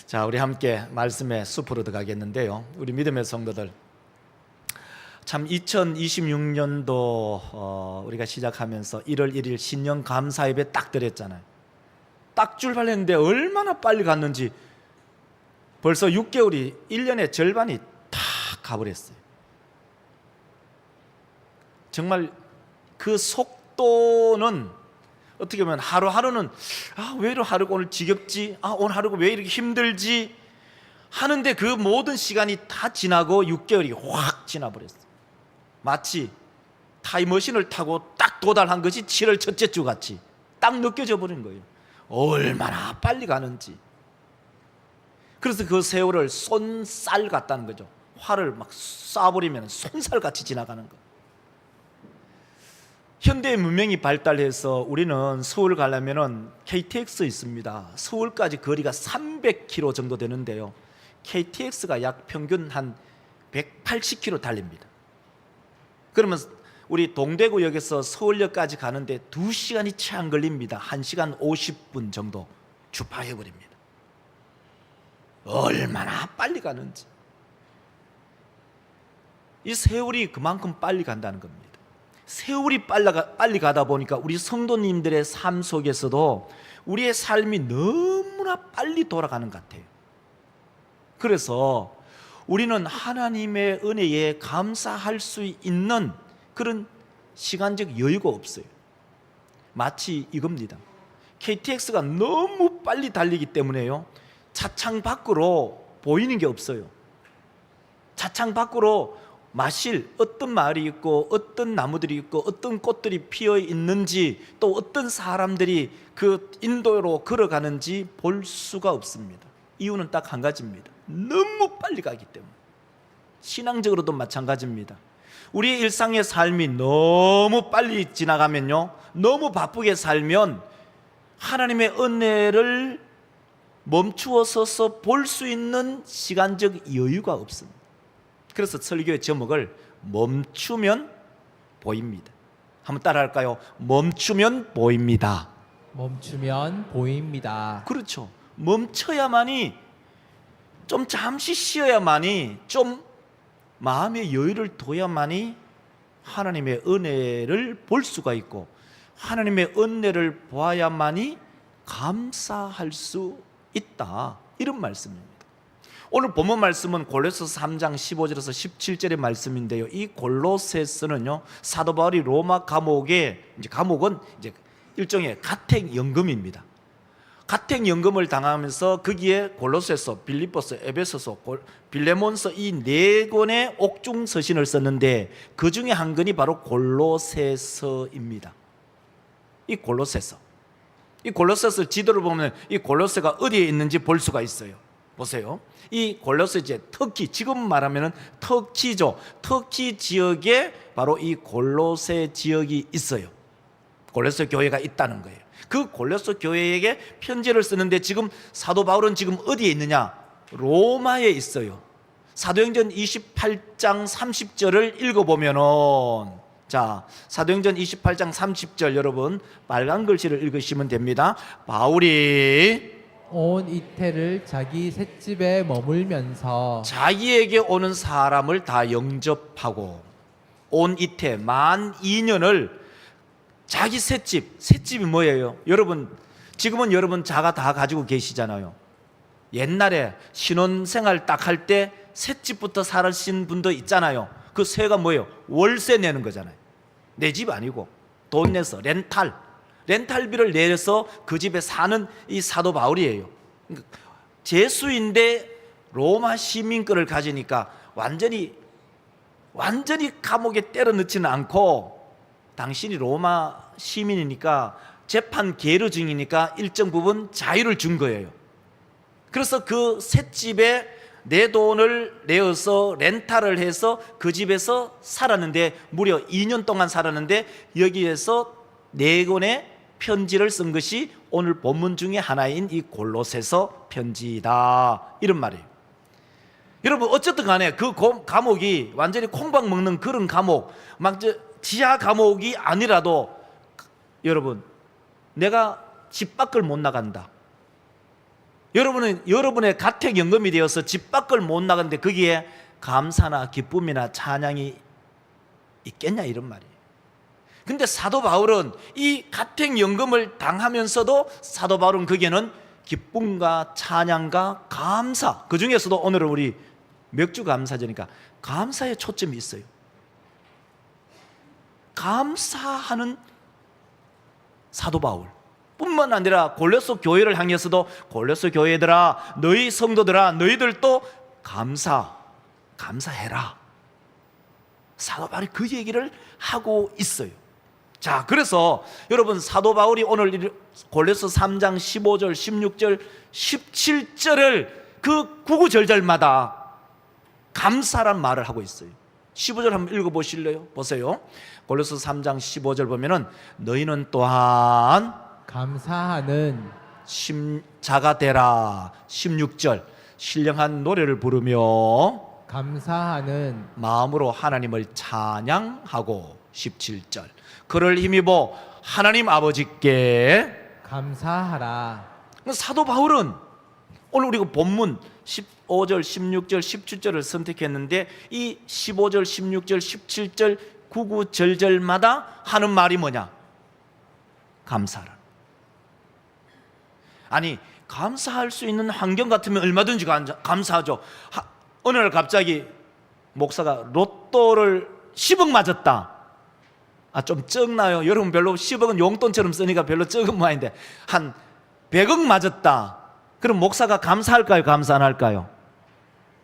자, 우리 함께 말씀의 숲으로 들어가겠는데요. 우리 믿음의 성도들, 참 2026년도 우리가 시작하면서 1월 1일 신년 감사 예배 딱 드렸잖아요. 딱 출발했는데 얼마나 빨리 갔는지 벌써 6개월이 1년의 절반이 다 가버렸어요. 정말 그 속도는 어떻게 보면 하루하루는 왜 이렇게 하루가 오늘 지겹지? 오늘 하루가 왜 이렇게 힘들지? 하는데 그 모든 시간이 다 지나고 6개월이 확 지나버렸어요. 마치 타임머신을 타고 딱 도달한 것이 7월 첫째 주 같이 딱 느껴져 버린 거예요. 얼마나 빨리 가는지. 그래서 그 세월을 쏜살 같다는 거죠. 활을 막 쏴버리면 손살같이 지나가는 거. 현대 문명이 발달해서 우리는 서울 가려면 KTX 있습니다. 서울까지 거리가 300km 정도 되는데요, KTX가 약 평균 한 180km 달립니다. 그러면 우리 동대구역에서 서울역까지 가는데 2시간이 채 안 걸립니다. 1시간 50분 정도 주파해버립니다. 얼마나 빨리 가는지. 이 세월이 그만큼 빨리 간다는 겁니다. 세월이 빨리 가다 보니까 우리 성도님들의 삶 속에서도 우리의 삶이 너무나 빨리 돌아가는 것 같아요. 그래서 우리는 하나님의 은혜에 감사할 수 있는 그런 시간적 여유가 없어요. 마치 이겁니다. KTX가 너무 빨리 달리기 때문에요, 차창 밖으로 보이는 게 없어요. 차창 밖으로 마실 어떤 마을이 있고 어떤 나무들이 있고 어떤 꽃들이 피어 있는지, 또 어떤 사람들이 그 인도로 걸어가는지 볼 수가 없습니다. 이유는 딱 한 가지입니다. 너무 빨리 가기 때문에. 신앙적으로도 마찬가지입니다. 우리의 일상의 삶이 너무 빨리 지나가면요, 너무 바쁘게 살면 하나님의 은혜를 멈추어 서서 볼 수 있는 시간적 여유가 없습니다. 그래서 설교의 제목을 멈추면 보입니다. 한번 따라할까요? 멈추면 보입니다. 멈추면 보입니다. 그렇죠. 멈춰야만이, 좀 잠시 쉬어야만이, 좀 마음의 여유를 둬야만이 하나님의 은혜를 볼 수가 있고, 하나님의 은혜를 보아야만이 감사할 수 있다, 이런 말씀입니다. 오늘 본문 말씀은 골로새서 3장 15절에서 17절의 말씀인데요, 이 골로새서는요, 사도 바울이 로마 감옥에, 감옥은 일종의 가택연금입니다. 가택연금을 당하면서 거기에 골로새서, 빌립보서, 에베소서, 빌레몬서 이 4권의 옥중 서신을 썼는데 그 중에 한 권이 바로 골로새서입니다. 이 골로새서, 이 골로새서 지도를 보면 이 골로새가 어디에 있는지 볼 수가 있어요. 보세요. 이 골로새 이제 터키, 지금 말하면은 터키죠. 터키 지역에 바로 이 골로새 지역이 있어요. 골로새 교회가 있다는 거예요. 그 골로새 교회에게 편지를 쓰는데 지금 사도 바울은 지금 어디에 있느냐? 로마에 있어요. 사도행전 28장 30절을 읽어보면은, 자, 사도행전 28장 30절 여러분 빨간 글씨를 읽으시면 됩니다. 바울이 온 이태를 자기 셋집에 머물면서 자기에게 오는 사람을 다 영접하고, 온 이태, 만 2년을 자기 셋집이 뭐예요? 여러분, 지금은 여러분 자가 다 가지고 계시잖아요. 옛날에 신혼생활 딱 할 때 셋집부터 살으신 분도 있잖아요. 그 세가 뭐예요? 월세 내는 거잖아요. 내 집 아니고 돈 내서 렌탈비를 내서 그 집에 사는 이 사도 바울이에요. 제수인데 로마 시민권을 가지니까 완전히 감옥에 때려 넣지는 않고, 당신이 로마 시민이니까 재판 계류 중이니까 일정 부분 자유를 준 거예요. 그래서 그 셋집에 내 돈을 내어서 렌탈을 해서 그 집에서 살았는데, 무려 2년 동안 살았는데 여기에서 4권의 편지를 쓴 것이 오늘 본문 중에 하나인 이 골로새서 편지다, 이런 말이에요. 여러분, 어쨌든 간에 그 감옥이 완전히 콩밥 먹는 그런 감옥, 막 지하 감옥이 아니라도 여러분, 내가 집 밖을 못 나간다, 여러분은 여러분의 가택연금이 되어서 집 밖을 못 나가는데 거기에 감사나 기쁨이나 찬양이 있겠냐 이런 말이에요. 근데 사도 바울은 이 가택연금을 당하면서도 사도 바울은 거기에는 기쁨과 찬양과 감사, 그 중에서도 오늘은 우리 맥주 감사제니까 감사에 초점이 있어요. 감사하는 사도 바울 뿐만 아니라 골로새 교회를 향해서도 골로새 교회들아, 너희 성도들아, 너희들도 감사해라. 사도 바울이 그 얘기를 하고 있어요. 자, 그래서 여러분 사도 바울이 오늘 골로새 3장 15절, 16절, 17절을 그 구구절절마다 감사란 말을 하고 있어요. 15절 한번 읽어보실래요? 보세요. 골로새 3장 15절 보면은 너희는 또한 감사하는 자가 되라. 16절 신령한 노래를 부르며 감사하는 마음으로 하나님을 찬양하고 17절 그를 힘입어 하나님 아버지께 감사하라. 사도 바울은 오늘 우리가 본문 15절, 16절, 17절을 선택했는데 이 15절, 16절, 17절, 9구절절마다 하는 말이 뭐냐? 감사라. 아니 감사할 수 있는 환경 같으면 얼마든지 감사하죠. 어느 날 갑자기 목사가 로또를 10억 맞았다. 좀 적나요? 여러분 별로 10억은 용돈처럼 쓰니까 별로 적은 모양인데 한 100억 맞았다. 그럼 목사가 감사할까요? 감사 안 할까요?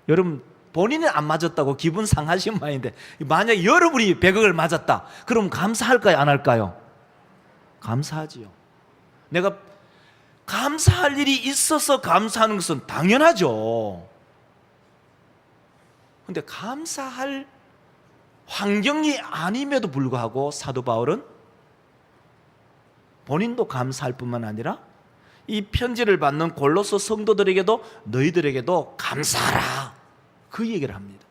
여러분 본인은 안 맞았다고 기분 상하신 모양인데 만약에 여러분이 100억을 맞았다. 그럼 감사할까요? 안 할까요? 감사하지요. 내가 감사할 일이 있어서 감사하는 것은 당연하죠. 근데 감사할 환경이 아님에도 불구하고 사도 바울은 본인도 감사할 뿐만 아니라 이 편지를 받는 골로새 성도들에게도 너희들에게도 감사하라 그 얘기를 합니다.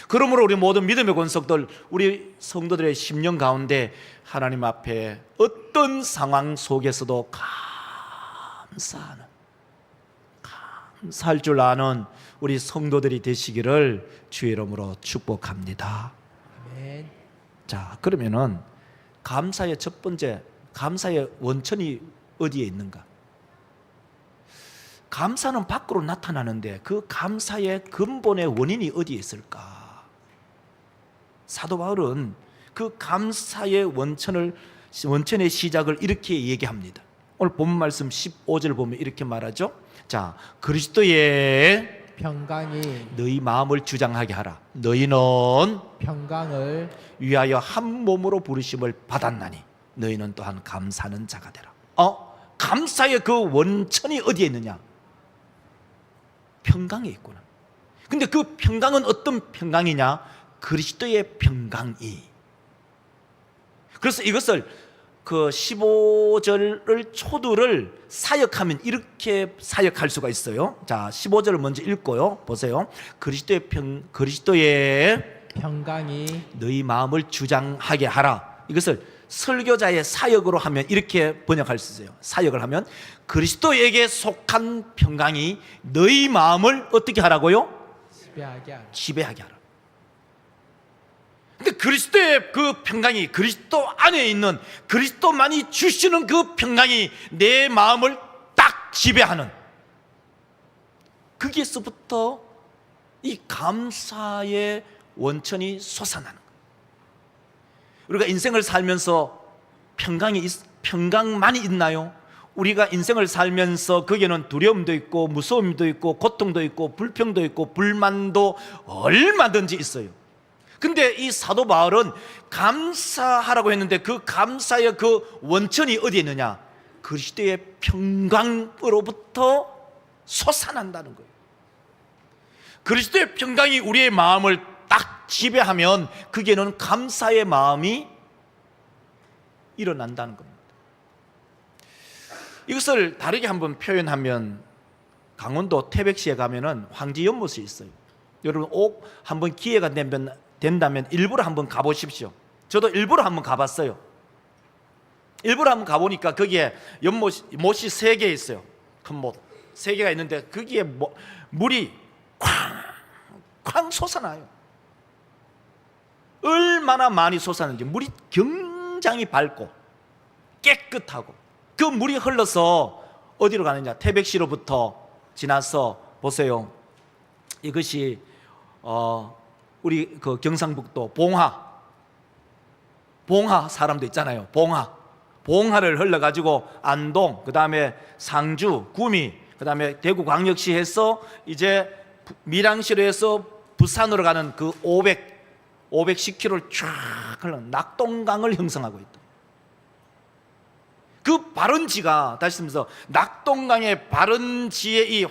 그러므로 우리 모든 믿음의 권속들, 우리 성도들의 심령 가운데 하나님 앞에 어떤 상황 속에서도 감사할 줄 아는 우리 성도들이 되시기를 주의 이름으로 축복합니다. 아멘. 자, 그러면은 감사의 첫 번째, 감사의 원천이 어디에 있는가? 감사는 밖으로 나타나는데 그 감사의 근본의 원인이 어디에 있을까? 사도 바울은 그 감사의 원천의 시작을 이렇게 얘기합니다. 오늘 본문 말씀 15절 보면 이렇게 말하죠. 자, 그리스도의 평강이 너희 마음을 주장하게 하라. 너희는 평강을 위하여 한 몸으로 부르심을 받았나니 너희는 또한 감사하는 자가 되라. 감사의 그 원천이 어디에 있느냐? 평강에 있구나. 근데 그 평강은 어떤 평강이냐? 그리스도의 평강이. 그래서 이것을 그 15절을 초두를 사역하면 이렇게 사역할 수가 있어요. 자, 15절을 먼저 읽고요. 보세요. 그리스도의 평강이 너희 마음을 주장하게 하라. 이것을 설교자의 사역으로 하면 이렇게 번역할 수 있어요. 사역을 하면 그리스도에게 속한 평강이 너희 마음을 어떻게 하라고요? 지배하게 하라. 근데 그리스도의 그 평강이, 그리스도 안에 있는 그리스도만이 주시는 그 평강이 내 마음을 딱 지배하는, 거기에서부터 이 감사의 원천이 솟아나는 거예요. 우리가 인생을 살면서 평강만이 있나요? 우리가 인생을 살면서 거기에는 두려움도 있고 무서움도 있고 고통도 있고 불평도 있고 불만도 얼마든지 있어요. 근데 이 사도 바울은 감사하라고 했는데 그 감사의 그 원천이 어디에 있느냐? 그리스도의 평강으로부터 솟아난다는 거예요. 그리스도의 평강이 우리의 마음을 딱 지배하면 그게는 감사의 마음이 일어난다는 겁니다. 이것을 다르게 한번 표현하면 강원도 태백시에 가면은 황지 연못이 있어요. 여러분 꼭 한번 기회가 된다면 일부러 한번 가보십시오. 저도 일부러 한번 가봤어요. 일부러 한번 가보니까 거기에 연못이 3개 있어요. 큰 못 세 개가 있는데 거기에 물이 쾅쾅 솟아나요. 얼마나 많이 솟았는지. 물이 굉장히 밝고 깨끗하고, 그 물이 흘러서 어디로 가느냐, 태백시로부터 지나서 보세요. 이것이 우리 그 경상북도 봉화 사람도 있잖아요. 봉화를 흘러가지고 안동, 그 다음에 상주, 구미, 그 다음에 대구광역시에서 이제 밀양시로 해서 부산으로 가는 그 510km를 쫙 흘러 낙동강을 형성하고 있다. 그 발원지가, 다시 말해서 낙동강의 발원지의 이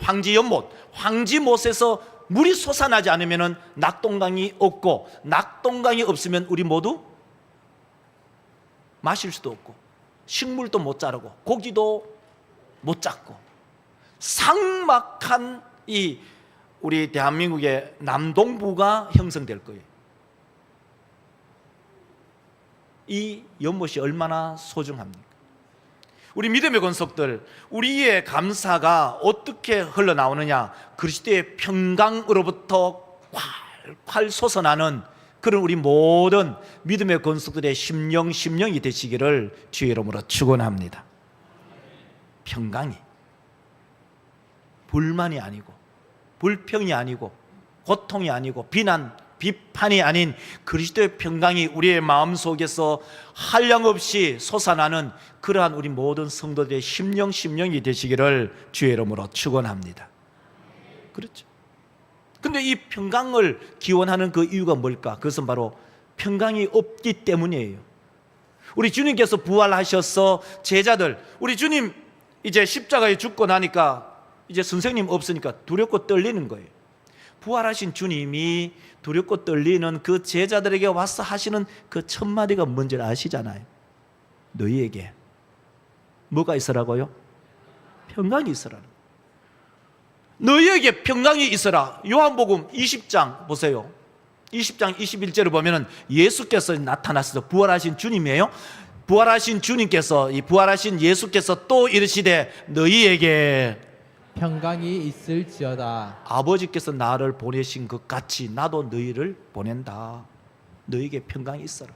황지못에서 물이 솟아나지 않으면 낙동강이 없고, 낙동강이 없으면 우리 모두 마실 수도 없고, 식물도 못 자라고, 고기도 못 잡고, 삭막한 이 우리 대한민국의 남동부가 형성될 거예요. 이 연못이 얼마나 소중합니까? 우리 믿음의 권속들, 우리의 감사가 어떻게 흘러나오느냐, 그리스도의 평강으로부터 콸콸 솟아나는 그런 우리 모든 믿음의 권속들의 심령이 되시기를 주의 이름으로 축원합니다. 평강이 불만이 아니고, 불평이 아니고, 고통이 아니고, 비판이 아닌 그리스도의 평강이 우리의 마음속에서 한량없이 솟아나는 그러한 우리 모든 성도들의 심령이 되시기를 주의 이름으로 축원합니다. 그렇죠. 근데 이 평강을 기원하는 그 이유가 뭘까? 그것은 바로 평강이 없기 때문이에요. 우리 주님께서 부활하셔서 제자들, 우리 주님 이제 십자가에 죽고 나니까 이제 선생님 없으니까 두렵고 떨리는 거예요. 부활하신 주님이 두렵고 떨리는 그 제자들에게 와서 하시는 그 첫 마디가 뭔지 아시잖아요. 너희에게 뭐가 있으라고요? 평강이 있으라. 너희에게 평강이 있어라. 요한복음 20장 보세요. 20장 21절을 보면은 예수께서 나타났어요. 부활하신 주님이에요. 부활하신 주님께서, 이 부활하신 예수께서 또 이르시되 너희에게 평강이 있을지어다. 아버지께서 나를 보내신 것 같이 나도 너희를 보낸다. 너희에게 평강이 있어라.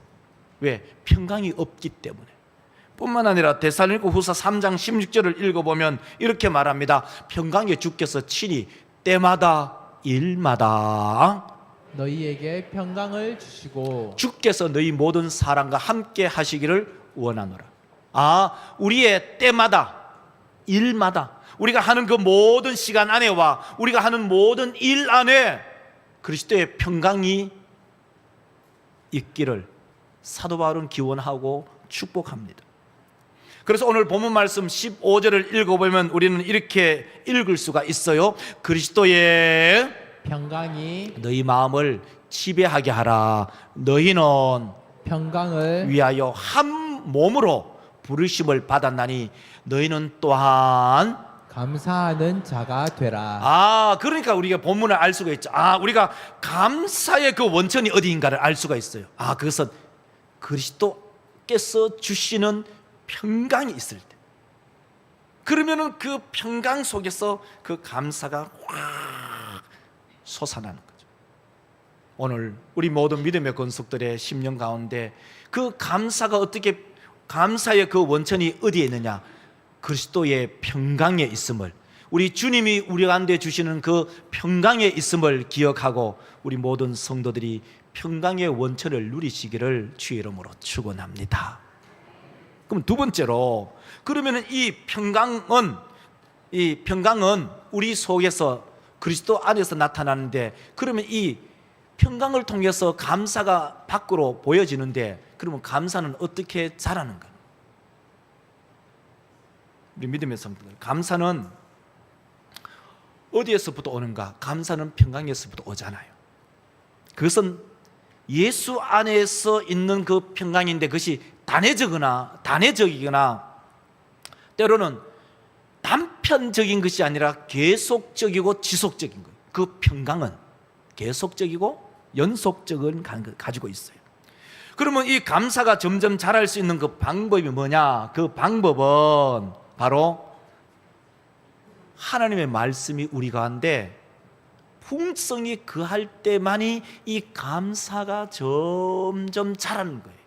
왜? 평강이 없기 때문에. 뿐만 아니라 데살로니가후서 3장 16절을 읽어보면 이렇게 말합니다. 평강의 주께서 친히 때마다 일마다 너희에게 평강을 주시고 주께서 너희 모든 사람과 함께 하시기를 원하노라. 우리의 때마다, 일마다, 우리가 하는 그 모든 시간 안에와 우리가 하는 모든 일 안에 그리스도의 평강이 있기를 사도 바울은 기원하고 축복합니다. 그래서 오늘 본문 말씀 15절을 읽어보면 우리는 이렇게 읽을 수가 있어요. 그리스도의 평강이 너희 마음을 지배하게 하라. 너희는 평강을 위하여 한 몸으로 부르심을 받았나니 너희는 또한 감사하는 자가 되라. 그러니까 우리가 본문을 알 수가 있죠. 우리가 감사의 그 원천이 어디인가를 알 수가 있어요. 그것은 그리스도께서 주시는 평강이 있을 때, 그러면은 그 평강 속에서 그 감사가 확 솟아나는 거죠. 오늘 우리 모든 믿음의 권속들의 심령 가운데 그 감사가 어떻게, 감사의 그 원천이 어디에 있느냐? 그리스도의 평강에 있음을, 우리 주님이 우리 가운데 주시는 그 평강에 있음을 기억하고 우리 모든 성도들이 평강의 원천을 누리시기를 주의 이름으로 축원합니다. 그럼 두 번째로, 그러면 이 평강은 우리 속에서 그리스도 안에서 나타나는데, 그러면 이 평강을 통해서 감사가 밖으로 보여지는데, 그러면 감사는 어떻게 자라는가? 우리 믿음의 성도들, 감사는 어디에서부터 오는가? 감사는 평강에서부터 오잖아요. 그것은 예수 안에서 있는 그 평강인데, 그것이 단회적이거나 때로는 단편적인 것이 아니라 계속적이고 지속적인 거예요. 그 평강은 계속적이고 연속적인 걸 가지고 있어요. 그러면 이 감사가 점점 자랄 수 있는 그 방법이 뭐냐? 그 방법은 바로 하나님의 말씀이 우리 가운데 풍성이 그할 때만이 이 감사가 점점 자라는 거예요.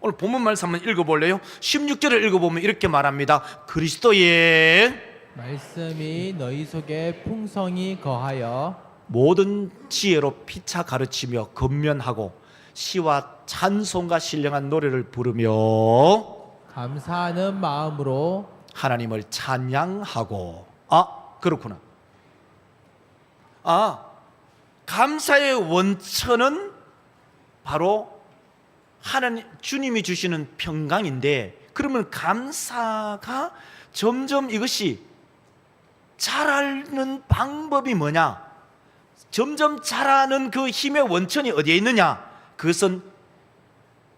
오늘 본문 말씀 한번 읽어볼래요? 16절을 읽어보면 이렇게 말합니다. 그리스도의 말씀이 너희 속에 풍성히 거하여 모든 지혜로 피차 가르치며 권면하고 시와 찬송과 신령한 노래를 부르며 감사하는 마음으로 하나님을 찬양하고. 그렇구나. 감사의 원천은 바로 하나님 주님이 주시는 평강인데, 그러면 감사가 점점 이것이 자라는 방법이 뭐냐? 점점 자라는 그 힘의 원천이 어디에 있느냐? 그것은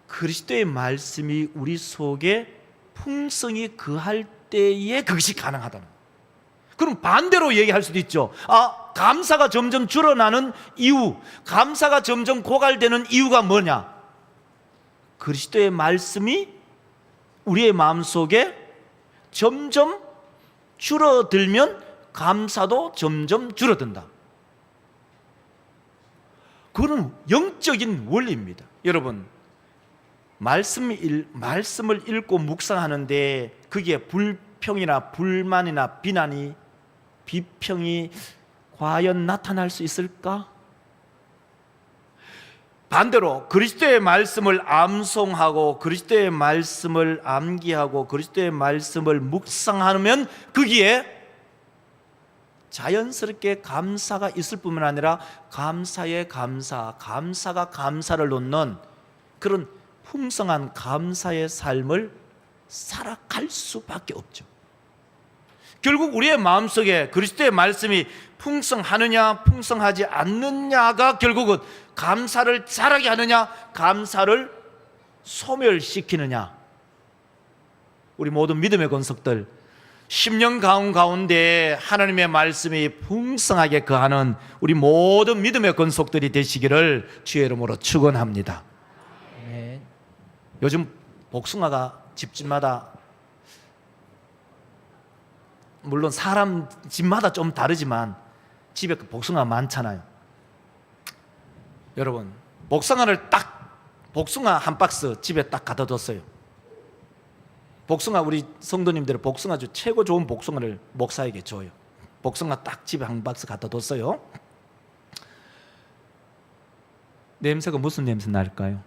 그리스도의 말씀이 우리 속에 풍성히 거할 때에 그것이 가능하다는 거예요. 그럼 반대로 얘기할 수도 있죠. 감사가 점점 줄어나는 이유, 감사가 점점 고갈되는 이유가 뭐냐? 그리스도의 말씀이 우리의 마음속에 점점 줄어들면 감사도 점점 줄어든다. 그건 영적인 원리입니다. 여러분, 말씀을 읽고 묵상하는데 거기에 불평이나 불만이나 비난이, 비평이 과연 나타날 수 있을까? 반대로 그리스도의 말씀을 암송하고 그리스도의 말씀을 암기하고 그리스도의 말씀을 묵상하면 거기에 자연스럽게 감사가 있을 뿐만 아니라 감사의 감사, 감사가 감사를 놓는 그런 풍성한 감사의 삶을 살아갈 수밖에 없죠. 결국 우리의 마음속에 그리스도의 말씀이 풍성하느냐 풍성하지 않느냐가 결국은 감사를 자라게 하느냐 감사를 소멸시키느냐. 우리 모든 믿음의 권속들, 10년 가운데 하나님의 말씀이 풍성하게 거하는 우리 모든 믿음의 권속들이 되시기를 주의 이름으로 축원합니다. 네. 요즘 복숭아가 집집마다, 물론 사람 집마다 좀 다르지만 집에 복숭아 많잖아요. 여러분, 복숭아 한 박스 집에 딱 갖다 뒀어요. 복숭아, 우리 성도님들은 복숭아주 최고 좋은 복숭아를 목사에게 줘요. 복숭아 딱 집에 한 박스 갖다 뒀어요. 냄새가 무슨 냄새 날까요?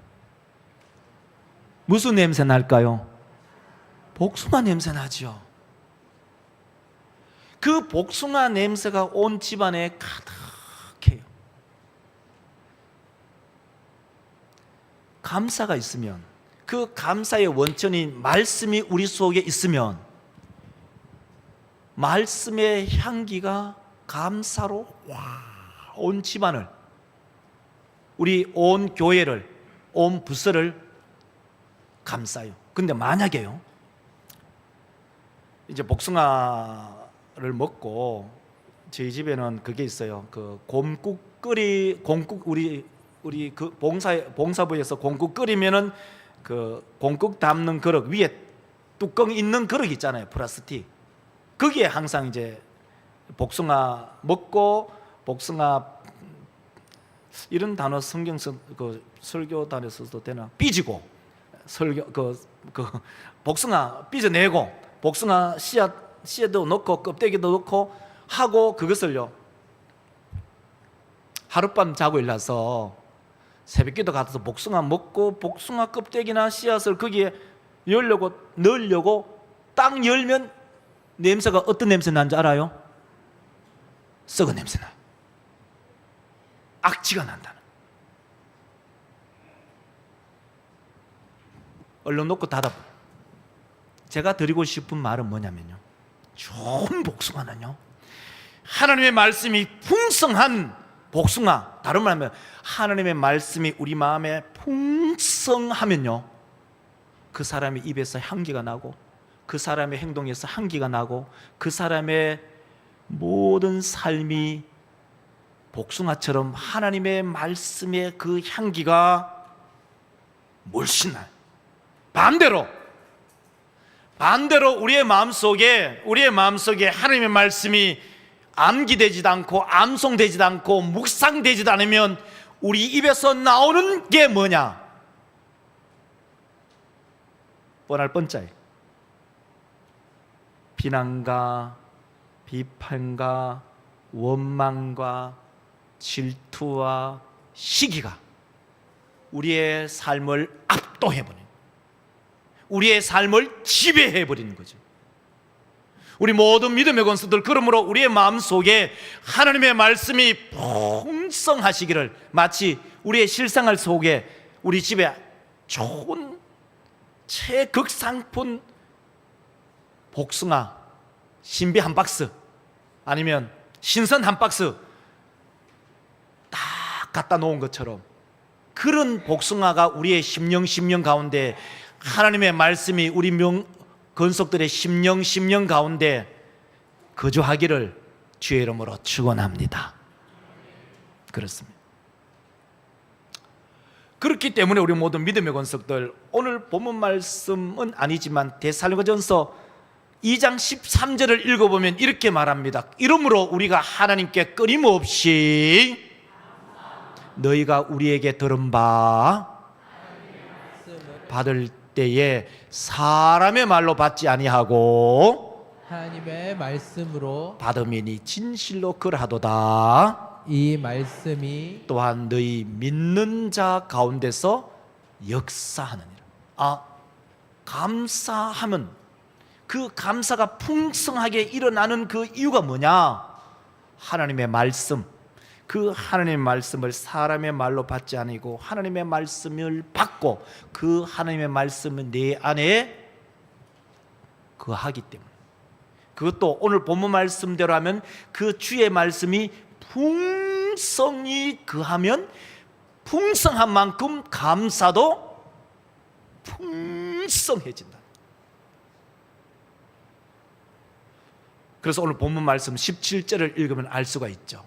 무슨 냄새 날까요? 복숭아 냄새 나죠. 그 복숭아 냄새가 온 집안에 가득해요. 감사가 있으면, 그 감사의 원천인 말씀이 우리 속에 있으면 말씀의 향기가 감사로 온 집안을, 우리 온 교회를, 온 부서를 감싸요. 근데 만약에요, 이제 복숭아를 먹고 저희 집에는 그게 있어요. 그 곰국 우리 그 봉사부에서 곰국 끓이면은 그 곰국 담는 그릇 위에 뚜껑 있는 그릇 있잖아요. 플라스틱. 거기에 항상 이제 복숭아 먹고, 복숭아 이런 단어 성경서 그 설교단에서도 되나? 삐지고 설교 그 복숭아 삐져내고 복숭아 씨앗도 넣고 껍데기도 넣고 하고, 그것을요 하룻밤 자고 일어나서 새벽기도 가서 복숭아 먹고 복숭아 껍데기나 씨앗을 거기에 넣으려고 딱 열면 냄새가 어떤 냄새 나는지 알아요? 썩은 냄새 나요. 악취가 난다는. 얼른 놓고 닫아버려. 제가 드리고 싶은 말은 뭐냐면요, 좋은 복숭아는요, 하나님의 말씀이 풍성한 복숭아, 다른 말 하면 하나님의 말씀이 우리 마음에 풍성하면요, 그 사람의 입에서 향기가 나고 그 사람의 행동에서 향기가 나고 그 사람의 모든 삶이 복숭아처럼 하나님의 말씀의 그 향기가 물씬 나요. 반대로 반대로 우리의 마음속에 하나님의 말씀이 암기되지도 않고 암송되지도 않고 묵상되지도 않으면 우리 입에서 나오는 게 뭐냐? 뻔할 뻔짜이 비난과 비판과 원망과 질투와 시기가 우리의 삶을 압도해버리는, 우리의 삶을 지배해버리는 거죠. 우리 모든 믿음의 권속들, 그러므로 우리의 마음속에 하나님의 말씀이 풍성하시기를, 마치 우리의 실생활 속에 우리 집에 좋은 최극상품 복숭아 신비 한 박스, 아니면 신선 한 박스 딱 갖다 놓은 것처럼, 그런 복숭아가 우리의 심령 가운데, 하나님의 말씀이 우리 건속들의 심령 가운데 거주하기를 주의 이름으로 축원합니다. 그렇습니다. 그렇기 때문에 우리 모든 믿음의 권속들, 오늘 본문 말씀은 아니지만 데살로니가전서 2장 13절을 읽어보면 이렇게 말합니다. 이러므로 우리가 하나님께 끊임없이 너희가 우리에게 들은 바 받을 때에 사람의 말로 받지 아니하고 하나님의 말씀으로 받음이니 진실로 그러하도다. 이 말씀이 또한 너희 믿는 자 가운데서 역사하느니라. 감사하면 그 감사가 풍성하게 일어나는 그 이유가 뭐냐? 하나님의 말씀, 그 하나님의 말씀을 사람의 말로 받지 아니고 하나님의 말씀을 받고 그 하나님의 말씀은 내 안에 거하기 때문에, 그것도 오늘 본문 말씀대로 하면 그 주의 말씀이 풍성히 거하면 풍성한 만큼 감사도 풍성해진다. 그래서 오늘 본문 말씀 17절을 읽으면 알 수가 있죠.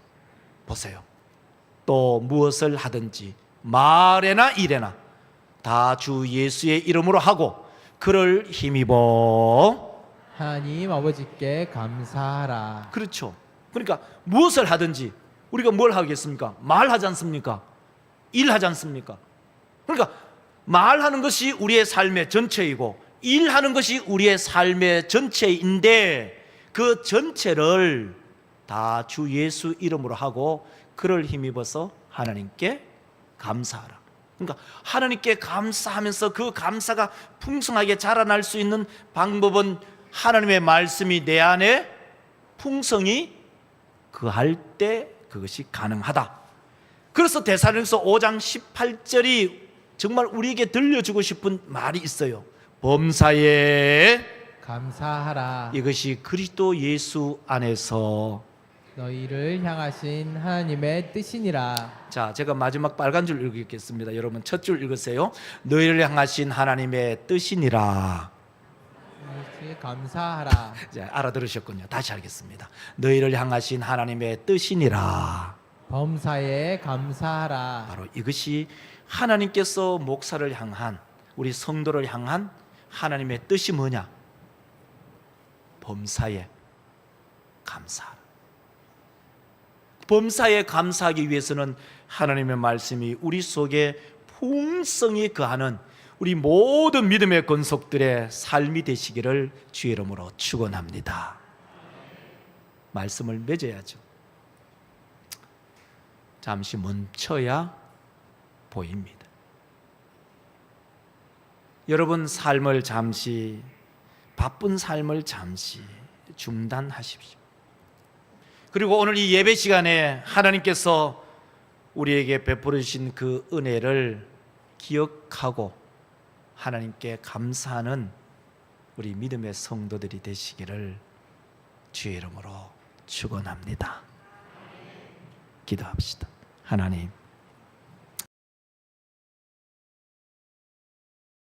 보세요. 또 무엇을 하든지 말에나 일에나 다 주 예수의 이름으로 하고 그를 힘입어 하나님 아버지께 감사하라. 그렇죠. 그러니까 무엇을 하든지 우리가 뭘 하겠습니까? 말하지 않습니까? 일하지 않습니까? 그러니까 말하는 것이 우리의 삶의 전체이고 일하는 것이 우리의 삶의 전체인데, 그 전체를 다 주 예수 이름으로 하고 그를 힘입어서 하나님께 감사하라. 그러니까 하나님께 감사하면서 그 감사가 풍성하게 자라날 수 있는 방법은 하나님의 말씀이 내 안에 풍성히 거할 때 그것이 가능하다. 그래서 데살로니가서 5장 18절이 정말 우리에게 들려주고 싶은 말이 있어요. 범사에 감사하라. 이것이 그리스도 예수 안에서 너희를 향하신 하나님의 뜻이니라. 자, 제가 마지막 빨간 줄 읽겠습니다. 여러분 첫 줄 읽으세요. 너희를 향하신 하나님의 뜻이니라. 감사하라. 자, 알아들으셨군요. 다시 하겠습니다. 너희를 향하신 하나님의 뜻이니라. 범사에 감사하라. 바로 이것이 하나님께서 목사를 향한, 우리 성도를 향한 하나님의 뜻이 뭐냐? 범사에 감사하라. 범사에 감사하기 위해서는 하나님의 말씀이 우리 속에 풍성히 거하는 우리 모든 믿음의 권속들의 삶이 되시기를 주의 이름으로 축원합니다. 말씀을 맺어야죠. 잠시 멈춰야 보입니다. 여러분 삶을 잠시, 바쁜 삶을 잠시 중단하십시오. 그리고 오늘 이 예배 시간에 하나님께서 우리에게 베풀어 주신 그 은혜를 기억하고 하나님께 감사하는 우리 믿음의 성도들이 되시기를 주의 이름으로 축원합니다. 기도합시다. 하나님,